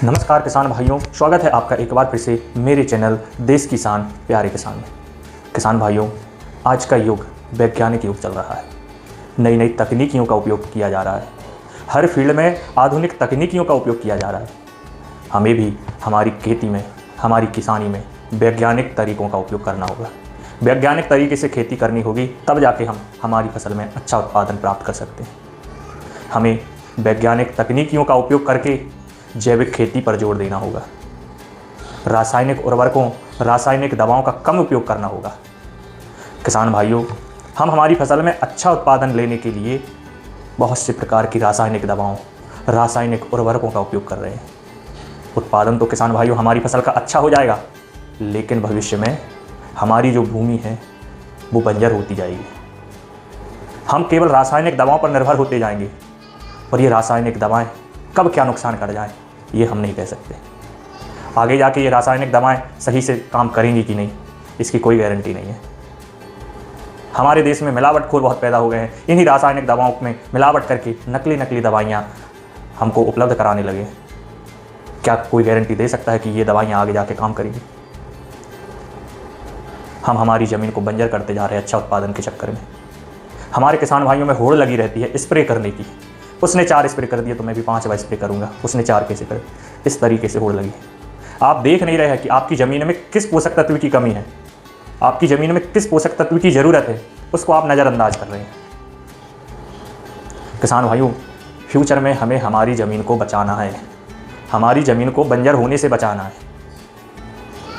नमस्कार किसान भाइयों, स्वागत है आपका एक बार फिर से मेरे चैनल देश किसान प्यारे किसान में। किसान भाइयों, आज का युग वैज्ञानिक युग चल रहा है। नई नई तकनीकियों का उपयोग किया जा रहा है। हर फील्ड में आधुनिक तकनीकियों का उपयोग किया जा रहा है। हमें भी हमारी खेती में, हमारी किसानी में वैज्ञानिक तरीकों का उपयोग करना होगा। वैज्ञानिक तरीके से खेती करनी होगी, तब जाके हम हमारी फसल में अच्छा उत्पादन प्राप्त कर सकते हैं। हमें वैज्ञानिक तकनीकियों का उपयोग करके जैविक खेती पर जोर देना होगा। रासायनिक उर्वरकों, रासायनिक दवाओं का कम उपयोग करना होगा। किसान भाइयों, हम हमारी फसल में अच्छा उत्पादन लेने के लिए बहुत से प्रकार की रासायनिक दवाओं, रासायनिक उर्वरकों का उपयोग कर रहे हैं। उत्पादन तो किसान भाइयों हमारी फसल का अच्छा हो जाएगा, लेकिन भविष्य में हमारी जो भूमि है वो बंजर होती जाएगी। हम केवल रासायनिक दवाओं पर निर्भर होते जाएंगे और ये रासायनिक दवाएं कब क्या नुकसान कर जाएं, ये हम नहीं कह सकते। आगे जाके ये रासायनिक दवाएं सही से काम करेंगी कि नहीं, इसकी कोई गारंटी नहीं है। हमारे देश में मिलावटखोर बहुत पैदा हो गए हैं। इन्हीं रासायनिक दवाओं में मिलावट करके नकली दवाइयाँ हमको उपलब्ध कराने लगे। क्या कोई गारंटी दे सकता है कि ये दवाइयाँ आगे जाके काम करेंगी? हम हमारी ज़मीन को बंजर करते जा रहे हैं अच्छा उत्पादन के चक्कर में। हमारे किसान भाइयों में होड़ लगी रहती है स्प्रे करने की। उसने 4 स्प्रे कर दिए तो मैं भी 5 स्प्रे करूंगा, उसने 4 कैसे करे, इस तरीके से होड़ लगी। आप देख नहीं रहे हैं कि आपकी ज़मीन में किस पोषक तत्व की कमी है, आपकी ज़मीन में किस पोषक तत्व की ज़रूरत है, उसको आप नज़रअंदाज कर रहे हैं। किसान भाइयों, फ्यूचर में हमें हमारी ज़मीन को बचाना है, हमारी ज़मीन को बंजर होने से बचाना है।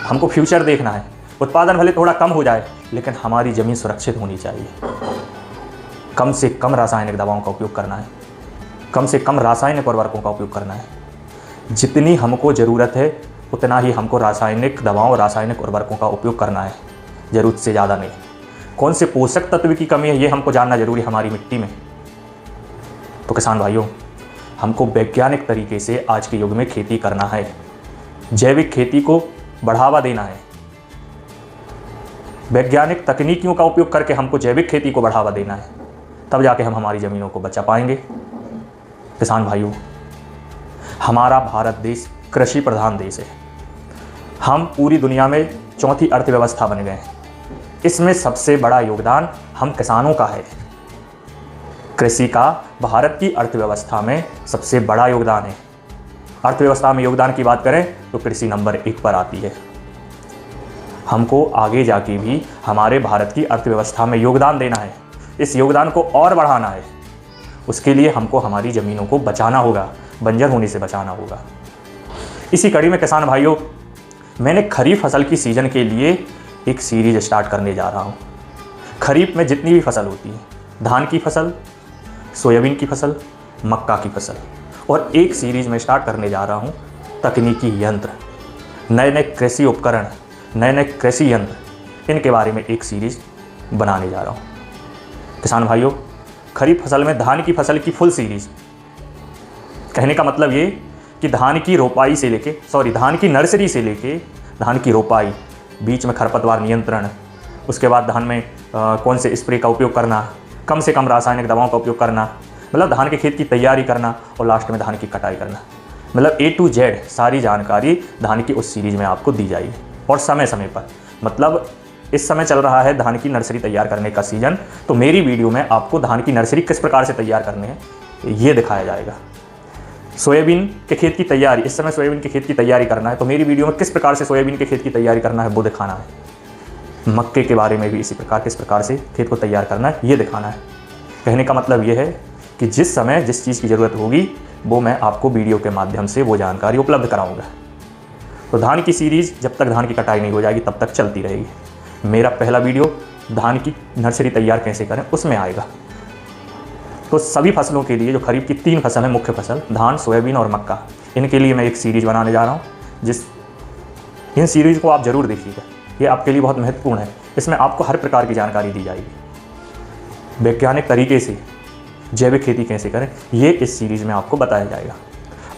हमको फ्यूचर देखना है। उत्पादन भले थोड़ा कम हो जाए, लेकिन हमारी ज़मीन सुरक्षित होनी चाहिए। कम से कम रासायनिक दवाओं का उपयोग करना है, कम से कम रासायनिक उर्वरकों का उपयोग करना है। जितनी हमको ज़रूरत है उतना ही हमको रासायनिक दवाओं, रासायनिक उर्वरकों का उपयोग करना है, ज़रूरत से ज़्यादा नहीं। कौन से पोषक तत्व की कमी है ये हमको जानना जरूरी है हमारी मिट्टी में। तो किसान भाइयों, हमको वैज्ञानिक तरीके से आज के युग में खेती करना है। जैविक खेती को बढ़ावा देना है। वैज्ञानिक तकनीकियों का उपयोग करके हमको जैविक खेती को बढ़ावा देना है, तब जाके हम हमारी ज़मीनों को बचा पाएंगे। किसान भाइयों, हमारा भारत देश कृषि प्रधान देश है। हम पूरी दुनिया में चौथी अर्थव्यवस्था बन गए हैं। इसमें सबसे बड़ा योगदान हम किसानों का है। कृषि का भारत की अर्थव्यवस्था में सबसे बड़ा योगदान है। अर्थव्यवस्था में योगदान की बात करें तो कृषि नंबर 1 पर आती है। हमको आगे जाके भी हमारे भारत की अर्थव्यवस्था में योगदान देना है, इस योगदान को और बढ़ाना है। उसके लिए हमको हमारी ज़मीनों को बचाना होगा, बंजर होने से बचाना होगा। इसी कड़ी में किसान भाइयों, मैंने खरीफ फसल की सीज़न के लिए एक सीरीज स्टार्ट करने जा रहा हूँ। खरीफ में जितनी भी फसल होती है, धान की फसल, सोयाबीन की फसल, मक्का की फसल, और एक सीरीज में स्टार्ट करने जा रहा हूँ तकनीकी यंत्र, नए नए कृषि उपकरण, नए नए कृषि यंत्र, इनके बारे में एक सीरीज बनाने जा रहा हूँ। किसान भाइयों, खरीफ फसल में धान की फसल की फुल सीरीज, कहने का मतलब ये कि धान की रोपाई से लेके धान की नर्सरी से लेके धान की रोपाई, बीच में खरपतवार नियंत्रण, उसके बाद धान में कौन से स्प्रे का उपयोग करना, कम से कम रासायनिक दवाओं का उपयोग करना, मतलब धान के खेत की तैयारी करना, और लास्ट में धान की कटाई करना, मतलब A to Z सारी जानकारी धान की उस सीरीज में आपको दी जाएगी। और समय समय पर, मतलब इस समय चल रहा है धान की नर्सरी तैयार करने का सीज़न, तो मेरी वीडियो में आपको धान की नर्सरी किस प्रकार से तैयार करने हैं ये दिखाया जाएगा। सोयाबीन के खेत की तैयारी, इस समय सोयाबीन के खेत की तैयारी करना है तो मेरी वीडियो में किस प्रकार से सोयाबीन के खेत की तैयारी करना है वो दिखाना है। मक्के के बारे में भी इसी प्रकार किस प्रकार से खेत को तैयार करना है ये दिखाना है। कहने का मतलब ये है कि जिस समय जिस चीज़ की ज़रूरत होगी वो मैं आपको वीडियो के माध्यम से वो जानकारी उपलब्ध कराऊँगा। तो धान की सीरीज़ जब तक धान की कटाई नहीं हो जाएगी तब तक चलती रहेगी। मेरा पहला वीडियो धान की नर्सरी तैयार कैसे करें उसमें आएगा। तो सभी फसलों के लिए, जो खरीफ की 3 फसल है, मुख्य फसल धान, सोयाबीन और मक्का, इनके लिए मैं एक सीरीज बनाने जा रहा हूँ। इन सीरीज़ को आप ज़रूर देखिएगा, ये आपके लिए बहुत महत्वपूर्ण है। इसमें आपको हर प्रकार की जानकारी दी जाएगी। वैज्ञानिक तरीके से जैविक खेती कैसे करें ये इस सीरीज़ में आपको बताया जाएगा।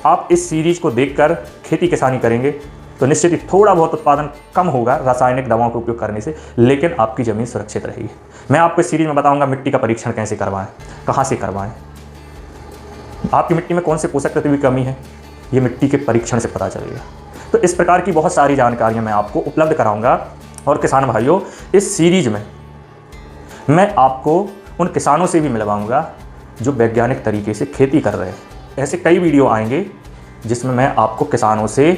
आप इस सीरीज़ को देखकर खेती किसानी करेंगे तो निश्चित ही थोड़ा बहुत उत्पादन कम होगा रासायनिक दवाओं का उपयोग करने से, लेकिन आपकी ज़मीन सुरक्षित रहेगी। मैं आपको इस सीरीज में बताऊंगा मिट्टी का परीक्षण कैसे करवाएं, कहाँ से करवाएं, आपकी मिट्टी में कौन से पोषक तत्व की कमी है, ये मिट्टी के परीक्षण से पता चलेगा। तो इस प्रकार की बहुत सारी जानकारियाँ मैं आपको उपलब्ध कराऊँगा। और किसान भाइयों, इस सीरीज में मैं आपको उन किसानों से भी मिलवाऊँगा जो वैज्ञानिक तरीके से खेती कर रहे हैं। ऐसे कई वीडियो आएंगे जिसमें मैं आपको किसानों से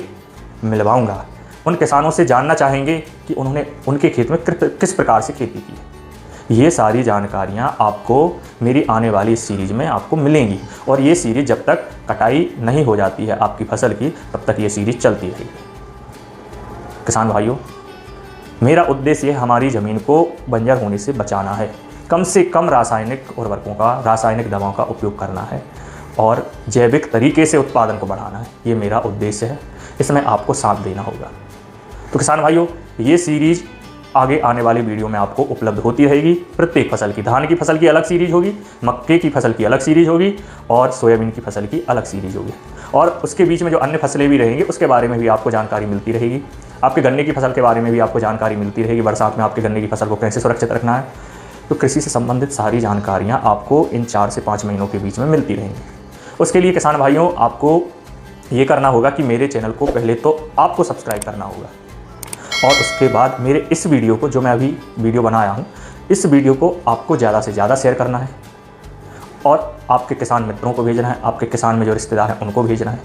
मिलवाऊँगा। उन किसानों से जानना चाहेंगे कि उन्होंने उनके खेत में किस प्रकार से खेती की है। ये सारी जानकारियाँ आपको मेरी आने वाली इस सीरीज़ में आपको मिलेंगी। और ये सीरीज़ जब तक कटाई नहीं हो जाती है आपकी फसल की, तब तक ये सीरीज़ चलती रहेगी। किसान भाइयों, मेरा उद्देश्य है हमारी ज़मीन को बंजर होने से बचाना है। कम से कम रासायनिक उर्वरकों का, रासायनिक दवाओं का उपयोग करना है और जैविक तरीके से उत्पादन को बढ़ाना है। ये मेरा उद्देश्य है। इसमें आपको साथ देना होगा। तो किसान भाइयों, ये सीरीज़ आगे आने वाली वीडियो में आपको उपलब्ध होती रहेगी। प्रत्येक फसल की, धान की फसल की अलग सीरीज होगी, मक्के की फसल की अलग सीरीज होगी और सोयाबीन की फसल की अलग सीरीज होगी। और उसके बीच में जो अन्य फसलें भी रहेंगी उसके बारे में भी आपको जानकारी मिलती रहेगी। आपके गन्ने की फसल के बारे में भी आपको जानकारी मिलती रहेगी। बरसात में आपके गन्ने की फसल को कैसे सुरक्षित रखना है। तो कृषि से संबंधित सारी जानकारियाँ आपको इन 4 से 5 महीनों के बीच में मिलती रहेंगी। उसके लिए किसान भाइयों, आपको ये करना होगा कि मेरे चैनल को पहले तो आपको सब्सक्राइब करना होगा और उसके बाद मेरे इस वीडियो को, जो मैं अभी वीडियो बनाया हूँ, इस वीडियो को आपको ज़्यादा से ज़्यादा शेयर करना है और आपके किसान मित्रों को भेजना है, आपके किसान में जो रिश्तेदार हैं उनको भेजना है,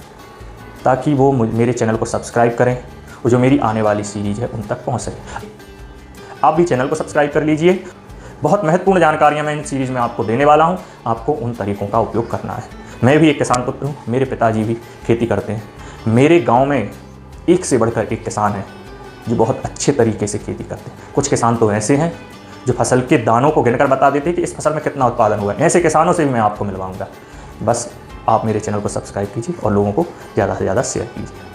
ताकि वो मेरे चैनल को सब्सक्राइब करें और जो मेरी आने वाली सीरीज़ है उन तक पहुँच सके। आप भी चैनल को सब्सक्राइब कर लीजिए। बहुत महत्वपूर्ण जानकारियाँ मैं इन सीरीज़ में आपको देने वाला हूँ। आपको उन तरीक़ों का उपयोग करना है। मैं भी एक किसान पुत्र हूँ, मेरे पिताजी भी खेती करते हैं। मेरे गाँव में एक से बढ़कर एक किसान है जो बहुत अच्छे तरीके से खेती करते हैं। कुछ किसान तो ऐसे हैं जो फसल के दानों को गिनकर बता देते हैं कि इस फसल में कितना उत्पादन हुआ है। ऐसे किसानों से भी मैं आपको मिलवाऊंगा। बस आप मेरे चैनल को सब्सक्राइब कीजिए और लोगों को ज़्यादा से ज़्यादा शेयर कीजिए।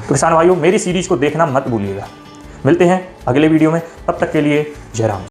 तो किसान भाइयों, मेरी सीरीज़ को देखना मत भूलिएगा। मिलते हैं अगले वीडियो में, तब तक के लिए जय राम।